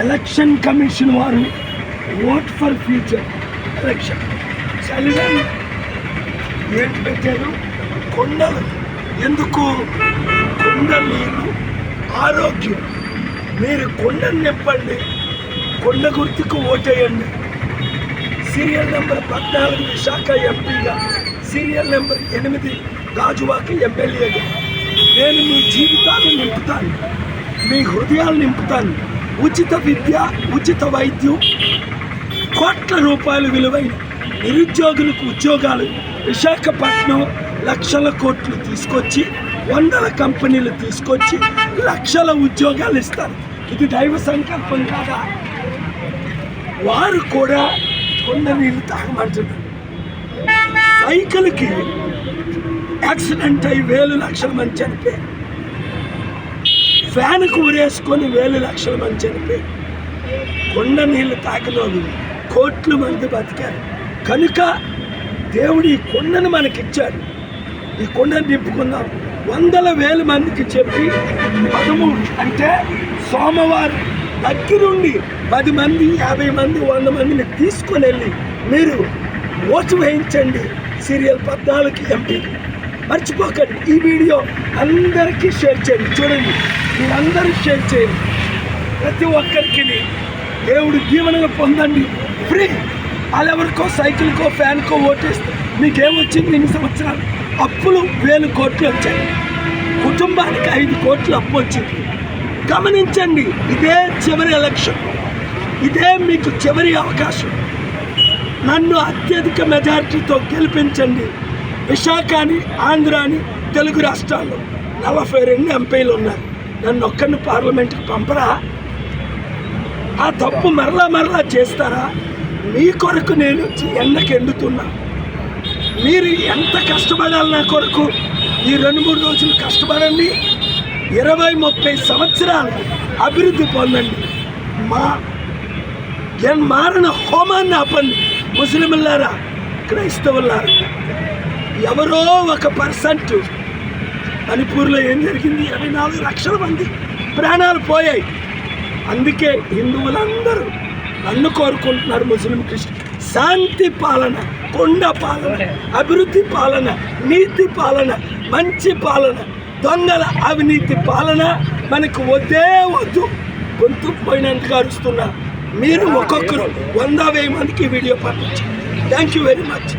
Election commission వారు vote for future election చలిగాలి ఏంటి పెట్టారు? కొండలు. ఎందుకు? కొండ నీరు ఆరోగ్యం. మీరు కొండను నింపండి, కొండ గుర్తుకు ఓటేయండి. సీరియల్ నెంబర్ 14 విశాఖ ఎంపీగా, సీరియల్ నెంబర్ 8 గాజువాక ఎమ్మెల్యేగా నేను మీ జీవితాలు నింపుతాను, మీ హృదయాలు నింపుతాను. ఉచిత విద్య, ఉచిత వైద్యం, కోట్ల రూపాయల విలువైన నిరుద్యోగులకు ఉద్యోగాలు. విశాఖపట్నం లక్షల కోట్లు తీసుకొచ్చి, వందల కంపెనీలు తీసుకొచ్చి లక్షల ఉద్యోగాలు ఇస్తారు. ఇది దైవ సంకల్పం కాదా? వారు కూడా కొండ నీళ్ళు తాగమంటున్నారు. సైకిల్కి యాక్సిడెంట్ అయి వేలు లక్షల మంది చనిపోయారు. ఫ్యాన్కు ఊరేసుకొని వేలు లక్షల మంది చనిపోయారు. కొండ నీళ్ళు తాగిన వాళ్ళు కోట్ల మంది బతికారు. కనుక దేవుడు ఈ కొండను మనకిచ్చాడు. ఈ కొండను నింపుకుందాం. వందల వేల మందికి చెప్పి 13 అంటే సోమవారం దగ్గరుండి 10 మంది, 50 మంది, 100 మందిని తీసుకొని వెళ్ళి మీరు ఓటు వేయించండి. సీరియల్ 14 ఎంపీకి. మర్చిపోకండి. ఈ వీడియో అందరికీ షేర్ చేయండి. చూడండి, మీరందరూ షేర్ చేయండి. ప్రతి ఒక్కరికి దేవుడు దీవెనలు పొందండి. ఫ్రీ. వాళ్ళెవరికో సైకిల్కో ఫ్యాన్కో ఓటేస్తే మీకేమొచ్చింది? 2 సంవత్సరాలు అప్పులు 1000 కోట్లు వచ్చాయి. కుటుంబానికి 5 కోట్లు అప్పు వచ్చింది. గమనించండి, ఇదే చివరి ఎలక్షన్, ఇదే మీకు చివరి అవకాశం. నన్ను అత్యధిక మెజారిటీతో గెలిపించండి. విశాఖని, ఆంధ్రాని, తెలుగు రాష్ట్రాల్లో 42 ఎంపీలు ఉన్నారు. నన్ను ఒక్కరిని పార్లమెంట్కి పంపరా? ఆ తప్పు మరలా చేస్తారా? మీ కొరకు నేను ఎండకు ఎండుతున్నా. మీరు ఎంత కష్టపడాలి నా కొరకు? ఈ 2-3 రోజులు కష్టపడండి. 20-30 సంవత్సరాలు అభివృద్ధి పొందండి. మారణ హోమాన్ని ఆపండి. ముస్లింలారా, క్రైస్తవులారా, ఎవరో 1% మణిపూర్లో ఏం జరిగింది? 24 లక్షల మంది ప్రాణాలు పోయాయి. అందుకే హిందువులందరూ నన్ను కోరుకుంటున్నారు. ముస్లిం, క్రిస్టియన్ శాంతి పాలన, కొండ పాలన, అభివృద్ధి పాలన, నీతి పాలన, మంచి పాలన. దొంగల అవినీతి పాలన మనకు వద్దే వద్దు. గొంతు పోయినంతగా అరుస్తున్నా. మీరు ఒక్కొక్కరు 100-1000 మందికి వీడియో పంపించండి. Thank you very much.